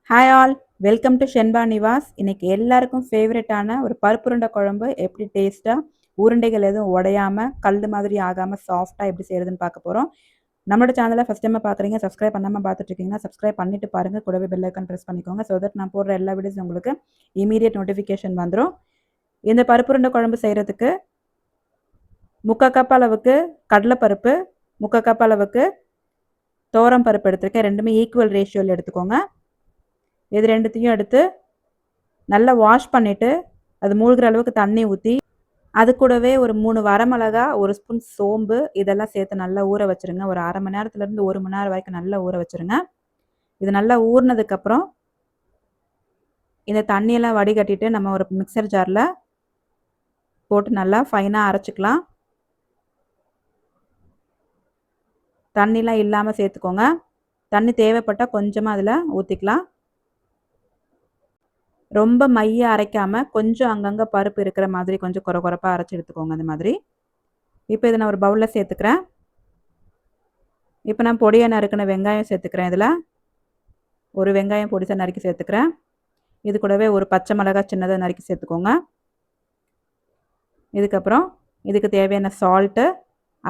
Hi all, welcome to Shenba Nivas. இன்னைக்கு எல்லாருக்கும் ஃபேவரட்டான ஒரு பருப்புருண்டை குழம்பு எப்படி டேஸ்ட்டாக உருண்டைகள் எதுவும் உடையாமல் கல் மாதிரி ஆகாமல் சாஃப்டாக எப்படி செய்கிறதுன்னு பார்க்க போகிறோம். நம்மளோட சேனலை ஃபஸ்ட் டைம் பார்க்குறீங்க, சப்ஸ்கிரைப் பண்ணாமல் பார்த்துட்டு இருக்கீங்கன்னா சப்ஸ்கிரைப் பண்ணிட்டு பாருங்கள். கூடவே பெல் ஐக்கான் ப்ரெஸ் பண்ணிக்கோங்க. ஸோ தட் நான் போடுற எல்லா வீடியோஸும் உங்களுக்கு இமீடியட் நோட்டிஃபிகேஷன் வந்துடும். இந்த பருப்புருண்டை குழம்பு செய்கிறதுக்கு 3/4 கப் அளவுக்கு கடலைப்பருப்பு, 3/4 கப் அளவுக்கு துவரம் பருப்பு எடுத்திருக்கேன். ரெண்டுமே ஈக்குவல் ரேஷியோவில் எடுத்துக்கோங்க. இது ரெண்டுத்தையும் எடுத்து நல்லா வாஷ் பண்ணிவிட்டு அது மூழ்கிற அளவுக்கு தண்ணி ஊற்றி அது கூடவே ஒரு 3 வரமிளகா, 1 ஸ்பூன் சோம்பு இதெல்லாம் சேர்த்து நல்லா ஊற வச்சுருங்க. ஒரு அரை மணி நேரத்துலேருந்து 1 மணி நேரம் வரைக்கும் நல்லா ஊற வச்சுருங்க. இது நல்லா ஊறினதுக்கப்புறம் இந்த தண்ணியெல்லாம் வடிகட்டிட்டு நம்ம ஒரு மிக்சர் ஜாரில் போட்டு நல்லா ஃபைனாக அரைச்சிக்கலாம். தண்ணிலாம் இல்லாமல் சேர்த்துக்கோங்க. தண்ணி தேவைப்பட்டால் கொஞ்சமாக அதில் ஊற்றிக்கலாம். ரொம்ப மைய அரைக்காமல் கொஞ்சம் அங்கங்கே பருப்பு இருக்கிற மாதிரி கொஞ்சம் குறப்பாக அரைச்சி எடுத்துக்கோங்க. அந்த மாதிரி இப்போ இதை நான் ஒரு பவுலில் சேர்த்துக்கிறேன். இப்போ நான் பொடியாக நறுக்கின வெங்காயம் சேர்த்துக்கிறேன். இதில் ஒரு வெங்காயம் பொடிசாக நறுக்கி சேர்த்துக்கிறேன். இது கூடவே ஒரு பச்சை மிளகாய் சின்னதாக நறுக்கி சேர்த்துக்கோங்க. இதுக்கப்புறம் இதுக்கு தேவையான சால்ட்டு,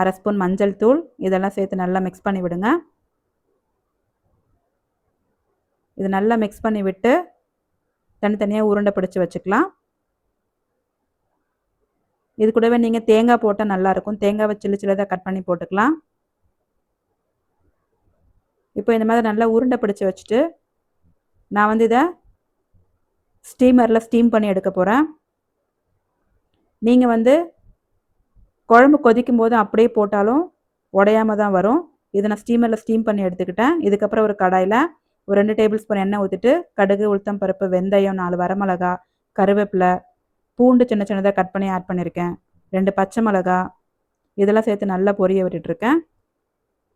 அரை ஸ்பூன் மஞ்சள் தூள் இதெல்லாம் சேர்த்து நல்லா மிக்ஸ் பண்ணி விடுங்க. இது நல்லா மிக்ஸ் பண்ணி விட்டு தனித்தனியாக உருண்டை பிடிச்சி வச்சுக்கலாம். இது கூடவே நீங்கள் தேங்காய் போட்டால் நல்லாயிருக்கும். தேங்காவை சில்லு சில்லதாக கட் பண்ணி போட்டுக்கலாம். இப்போ இந்த மாதிரி நல்லா உருண்டை பிடிச்சி வச்சுட்டு நான் இதை ஸ்டீமரில் ஸ்டீம் பண்ணி எடுக்க போகிறேன். நீங்கள் குழம்பு கொதிக்கும் போது அப்படியே போட்டாலும் உடையாமல் தான் வரும். இதை நான் ஸ்டீமரில் ஸ்டீம் பண்ணி எடுத்துக்கிட்டேன். இதுக்கப்புறம் ஒரு கடாயில் ஒரு 2 டேபிள் ஸ்பூன் எண்ணெய் ஊற்றிட்டு கடுகு, உளுத்தம் பருப்பு, வெந்தயம், 4 வரமிளகா, கருவேப்பிலை, பூண்டு சின்ன சின்னதாக கட் பண்ணி ஆட் பண்ணியிருக்கேன், 2 பச்சை மிளகா இதெல்லாம் சேர்த்து நல்லா பொரிய விட்டுட்ருக்கேன்.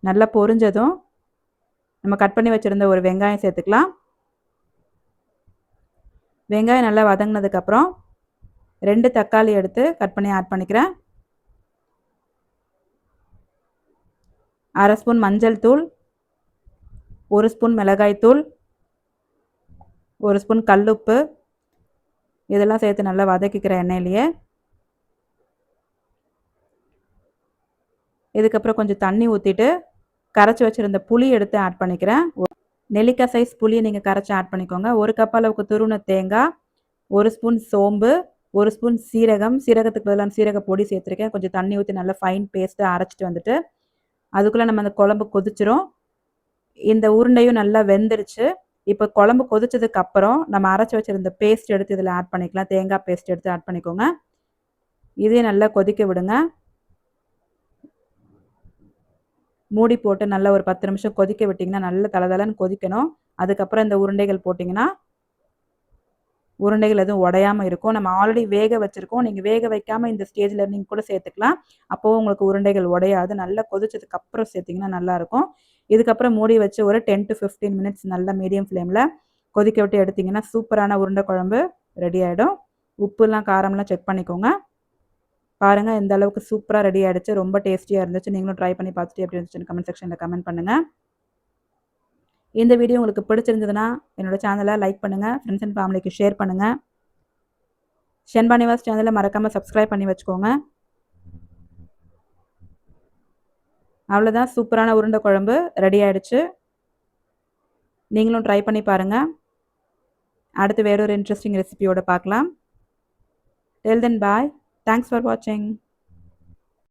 நல்லா பொரிஞ்சதும் நம்ம கட் பண்ணி வச்சுருந்த ஒரு வெங்காயம் சேர்த்துக்கலாம். வெங்காயம் நல்லா வதங்கினதுக்கப்புறம் 2 தக்காளி எடுத்து கட் பண்ணி ஆட் பண்ணிக்கிறேன். அரை ஸ்பூன் மஞ்சள் தூள், 1 ஸ்பூன் மிளகாய் தூள், 1 ஸ்பூன் கல்லுப்பு இதெல்லாம் சேர்த்து நல்லா வதக்கிக்கிற எண்ணெயிலேயே. இதுக்கப்புறம் கொஞ்சம் தண்ணி ஊற்றிட்டு கரைச்சி வச்சுருந்த புளி எடுத்து ஆட் பண்ணிக்கிறேன். நெல்லிக்காய் சைஸ் புளியை நீங்கள் கரைச்சி ஆட் பண்ணிக்கோங்க. 1 கப் அளவுக்கு துருவின தேங்காய், 1 ஸ்பூன் சோம்பு, 1 ஸ்பூன் சீரகம், சீரகத்துக்கு பதிலாக சீரக பொடி சேர்த்துருக்கேன். கொஞ்சம் தண்ணி ஊற்றி நல்லா ஃபைன் பேஸ்ட்டாக அரைச்சிட்டு வந்துட்டு அதுக்குள்ளே நம்ம அந்த குழம்பு கொதிச்சிரும். இந்த உருண்டையும் நல்லா வெந்துருச்சு. இப்போ குழம்பு கொதிச்சதுக்கு அப்புறம் நம்ம அரைச்சி வச்சுருந்த பேஸ்ட் எடுத்து இதில் ஆட் பண்ணிக்கலாம். தேங்காய் பேஸ்ட் எடுத்து ஆட் பண்ணிக்கோங்க. இதையும் நல்லா கொதிக்க விடுங்க. மூடி போட்டு நல்லா ஒரு 10 நிமிஷம் கொதிக்க விட்டிங்கன்னா நல்லா தளதளன்னு கொதிக்கணும். அதுக்கப்புறம் இந்த உருண்டைகள் போட்டிங்கன்னா உருண்டைகள் எதுவும் உடையாமல் இருக்கும். நம்ம ஆல்ரெடி வேக வச்சுருக்கோம். நீங்கள் வேக வைக்காமல் இந்த ஸ்டேஜில் நீங்கள் கூட சேர்த்துக்கலாம். அப்போது உங்களுக்கு உருண்டைகள் உடையாது. நல்லா கொதிச்சதுக்கு அப்புறம் சேர்த்திங்கன்னா நல்லாயிருக்கும். இதுக்கப்புறம் மூடி வச்சு ஒரு 10 to 15 மினிட்ஸ் நல்லா மீடியம் ஃப்ளேமில் கொதிக்க விட்டு எடுத்திங்கன்னா சூப்பரான உருண்டை குழம்பு ரெடி ஆகிடும். உப்புலாம் காரம்லாம் செக் பண்ணிக்கோங்க. பாருங்கள் எந்த அளவுக்கு சூப்பராக ரெடி ஆகிடுச்சு. ரொம்ப டேஸ்டியாக இருந்துச்சு. நீங்களும் ட்ரை பண்ணி பார்த்துட்டு எப்படி இருந்துச்சுன்னு கமெண்ட் செக்ஷனில் கமெண்ட் பண்ணுங்கள். இந்த வீடியோ உங்களுக்கு பிடிச்சிருந்ததுன்னா என்னோட சேனலை லைக் பண்ணுங்கள், ஃப்ரெண்ட்ஸ் அண்ட் ஃபேமிலிக்கு ஷேர் பண்ணுங்கள். ஷென்பா நிவாஸ் சேனலை மறக்காமல் சப்ஸ்கிரைப் பண்ணி வச்சுக்கோங்க. அவ்வளோதான், சூப்பரான உருண்டை குழம்பு ரெடி ஆகிடுச்சு. நீங்களும் ட்ரை பண்ணி பாருங்கள். அடுத்து வேறொரு இன்ட்ரெஸ்டிங் ரெசிபியோடு பார்க்கலாம். Till then, bye. Thanks for watching.